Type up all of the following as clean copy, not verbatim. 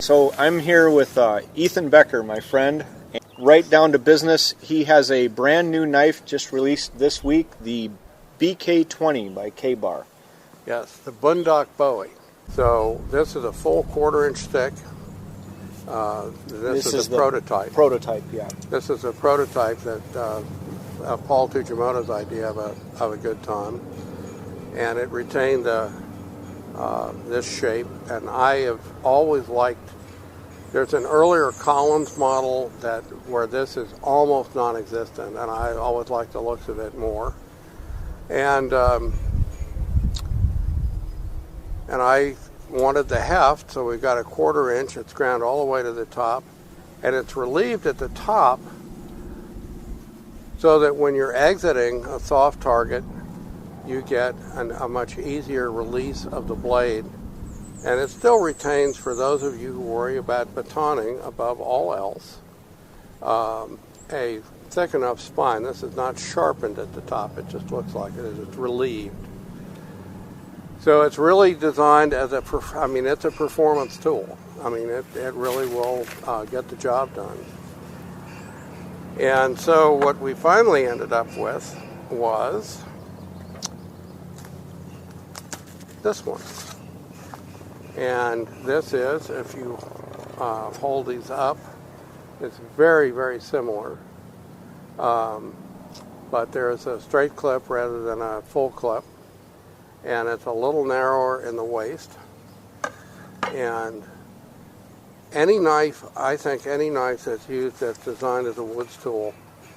So I'm here with Ethan Becker, my friend. Right down to business, he has a brand new knife just released this week, the BK20 by K-Bar. Yes, the Bundock Bowie. So this is a full 1/4-inch stick. This is the prototype. Prototype, yeah. This is a prototype that Paul Tuchimoto's idea of a good time, and it retained this shape. And I have always liked. There's an earlier Collins model where this is almost non-existent, and I always like the looks of it more. And I wanted the heft, so we've got a 1/4-inch. It's ground all the way to the top, and it's relieved at the top so that when you're exiting a soft target, you get a much easier release of the blade. And it still retains, for those of you who worry about batoning above all else, a thick enough spine. This is not sharpened at the top. It just looks like it is. It's relieved. So it's really designed as it's a performance tool. I mean, it really will get the job done. And so what we finally ended up with was this one. And this is, if you hold these up, it's very, very similar. But there's a straight clip rather than a full clip. And it's a little narrower in the waist. And any knife, I think any knife that's designed as a woods tool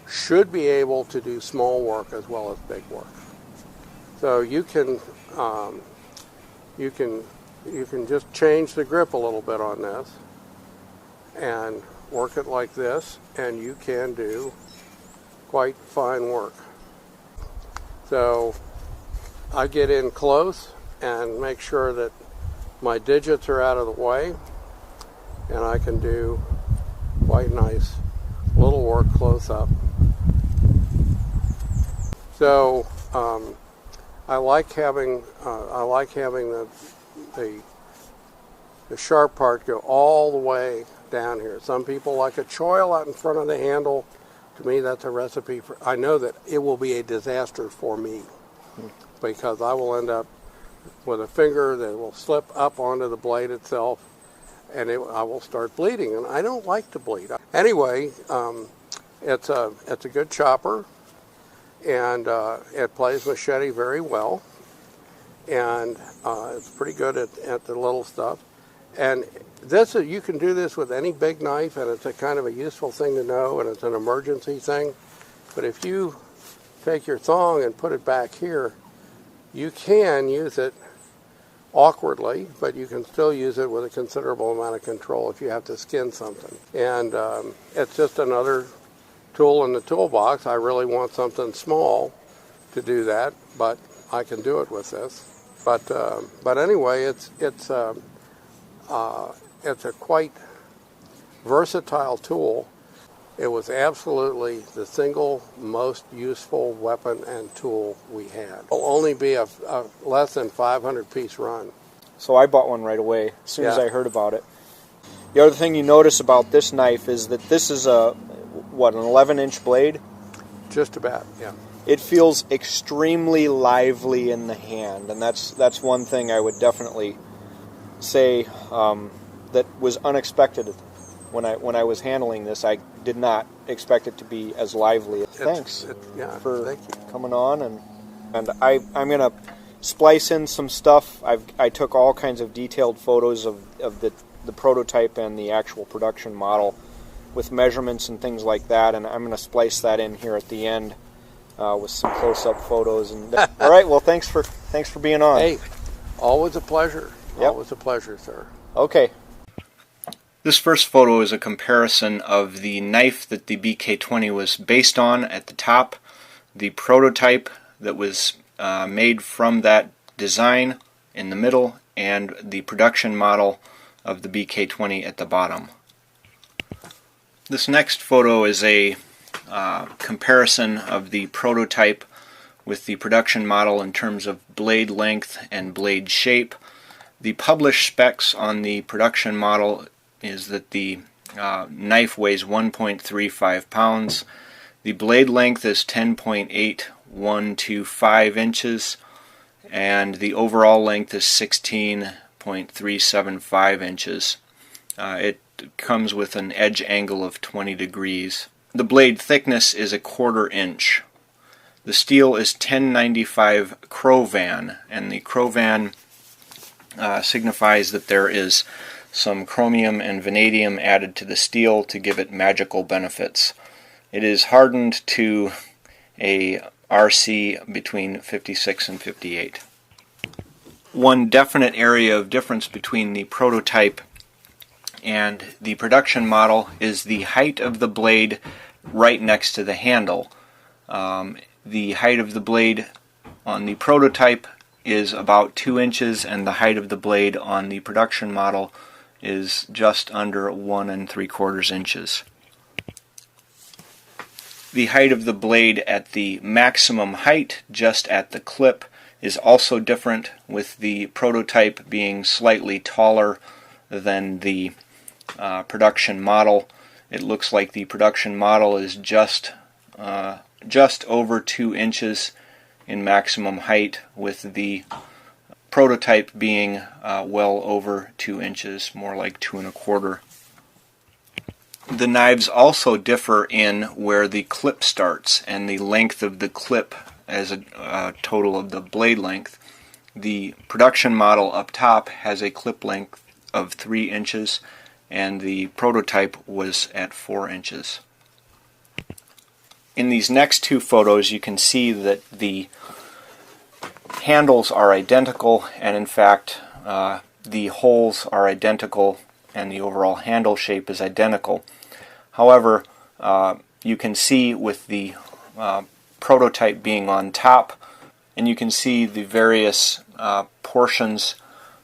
should be able to do small work as well as big work. So you can just change the grip a little bit on this and work it like this, and you can do quite fine work. So I get in close and make sure that my digits are out of the way, and I can do quite nice little work close up. So I like having the sharp part go all the way down here. Some people like a choil out in front of the handle. To me, that's a recipe for. I know that it will be a disaster for me because I will end up with a finger that will slip up onto the blade itself, and I will start bleeding, and I don't like to bleed. Anyway, it's a good chopper, and it plays machete very well, and it's pretty good at the little stuff. And you can do this with any big knife, and it's a kind of a useful thing to know, and it's an emergency thing. But if you take your thong and put it back here, you can use it awkwardly, but you can still use it with a considerable amount of control if you have to skin something. And it's just another tool in the toolbox. I really want something small to do that, but I can do it with this. But anyway, it's a quite versatile tool. It was absolutely the single most useful weapon and tool we had. It'll only be a less than 500-piece run. So I bought one right away as soon as I heard about it. The other thing you notice about this knife is that this is an 11-inch blade? Just about, yeah. It feels extremely lively in the hand, and that's one thing I would definitely say that was unexpected when I was handling this. I did not expect it to be as lively. Thanks for coming on, and I'm gonna splice in some stuff. I took all kinds of detailed photos of the prototype and the actual production model with measurements and things like that, and I'm gonna splice that in here at the end with some close-up photos. And all right, well, thanks for being on. Hey, always a pleasure. Yep. Always a pleasure, sir. Okay. This first photo is a comparison of the knife that the BK20 was based on at the top, the prototype that was made from that design in the middle, and the production model of the BK20 at the bottom. This next photo is a comparison of the prototype with the production model in terms of blade length and blade shape. The published specs on the production model is that the knife weighs 1.35 pounds. The blade length is 10.8125 inches, and the overall length is 16.375 inches. It comes with an edge angle of 20 degrees. The blade thickness is 1/4 inch. The steel is 1095 Crovan, and the Crovan signifies that there is some chromium and vanadium added to the steel to give it magical benefits. It is hardened to a RC between 56 and 58. One definite area of difference between the prototype and the production model is the height of the blade right next to the handle. The height of the blade on the prototype is about 2 inches, and the height of the blade on the production model is just under 1 3/4 inches. The height of the blade at the maximum height, just at the clip, is also different, with the prototype being slightly taller than the production model. It looks like the production model is just over 2 inches in maximum height, with the prototype being well over 2 inches, more like 2 1/4. The knives also differ in where the clip starts and the length of the clip as a total of the blade length. The production model up top has a clip length of 3 inches, and the prototype was at 4 inches. In these next two photos, you can see that the handles are identical, and in fact the holes are identical and the overall handle shape is identical. However, you can see with the prototype being on top, and you can see the various portions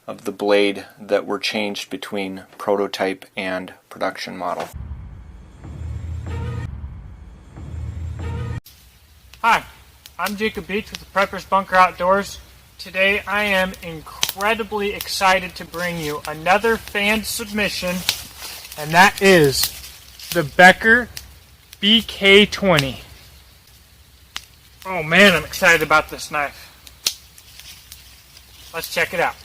of the blade that were changed between prototype and production model. Hi, I'm Jacob Beach with the Prepper's Bunker Outdoors. Today I am incredibly excited to bring you another fan submission, and that is the BECKER BK20. Oh man, I'm excited about this knife. Let's check it out.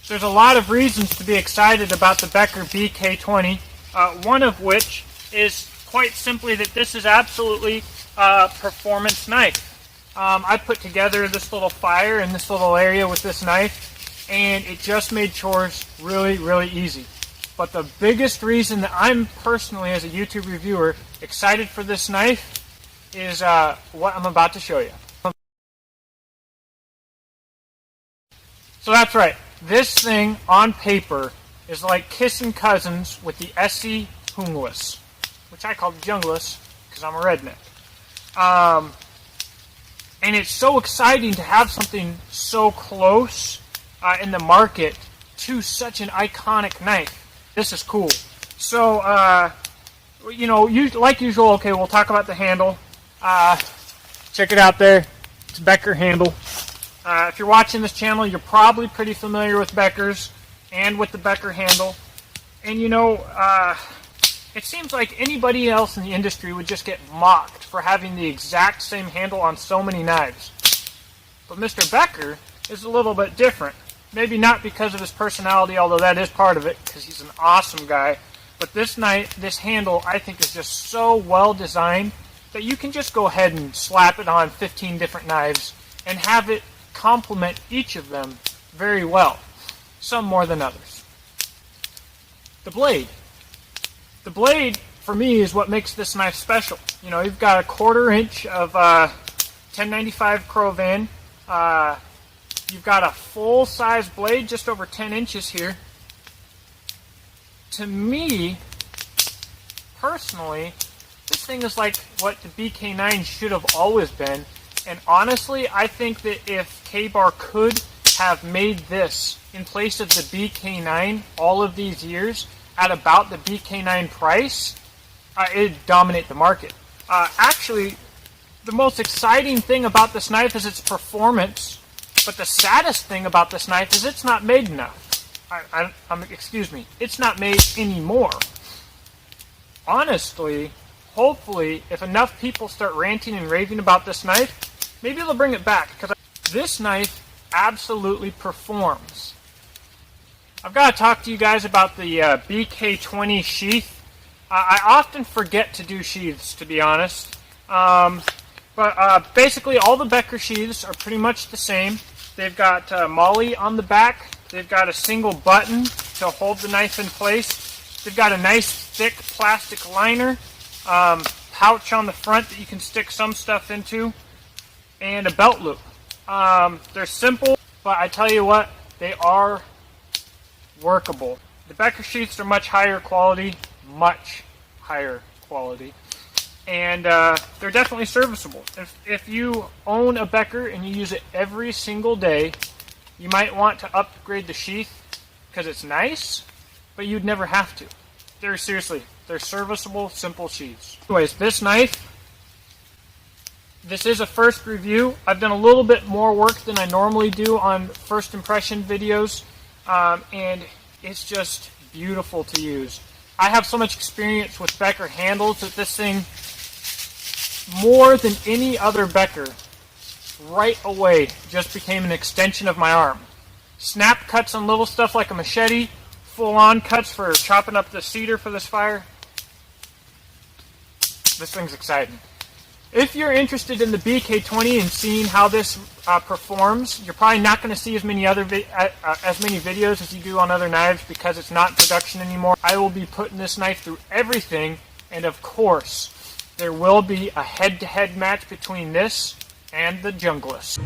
There's a lot of reasons to be excited about the BECKER BK20, one of which is quite simply that this is absolutely a performance knife. I put together this little fire in this little area with this knife, and it just made chores really, really easy. But the biggest reason that I'm personally, as a YouTube reviewer, excited for this knife is what I'm about to show you. So that's right. This thing on paper is like kissing cousins with the SE Hungless, which I call Jungless because I'm a redneck. And it's so exciting to have something so close in the market to such an iconic knife. This is cool. So, like usual, okay, we'll talk about the handle. Check it out there. It's a BECKER handle. If you're watching this channel, you're probably pretty familiar with BECKERs and with the BECKER handle. And it seems like anybody else in the industry would just get mocked for having the exact same handle on so many knives. But Mr. BECKER is a little bit different. Maybe not because of his personality, although that is part of it, because he's an awesome guy. But this handle, I think, is just so well designed that you can just go ahead and slap it on 15 different knives and have it complement each of them very well, some more than others. The blade. The blade, for me, is what makes this knife special. You've got 1/4 inch of 1095 Crovan. You've got a full-size blade, just over 10 inches here. To me, personally, this thing is like what the BK9 should have always been. And honestly, I think that if K-Bar could have made this in place of the BK9 all of these years at about the BK9 price, it'd dominate the market. Actually, the most exciting thing about this knife is its performance, but the saddest thing about this knife is it's not made enough. Excuse me, it's not made anymore. Honestly, hopefully, if enough people start ranting and raving about this knife, maybe they'll bring it back, because this knife absolutely performs. I've got to talk to you guys about the BK20 sheath. I often forget to do sheaths, to be honest. But basically, all the Becker sheaths are pretty much the same. They've got MOLLE on the back. They've got a single button to hold the knife in place. They've got a nice thick plastic liner, pouch on the front that you can stick some stuff into, and a belt loop. They're simple, but I tell you what, they are workable. The Becker sheaths are much higher quality, and they're definitely serviceable. If you own a Becker and you use it every single day, you might want to upgrade the sheath because it's nice, but you'd never have to. They're serviceable, simple sheaths. Anyways, this knife, this is a first review. I've done a little bit more work than I normally do on first impression videos, and it's just beautiful to use. I have so much experience with Becker handles that this thing, more than any other Becker, right away just became an extension of my arm. Snap cuts on little stuff like a machete, full-on cuts for chopping up the cedar for this fire. This thing's exciting. If you're interested in the BK20 and seeing how this performs, you're probably not going to see as many videos as you do on other knives because it's not in production anymore. I will be putting this knife through everything, and of course, there will be a head-to-head match between this and the Junglist.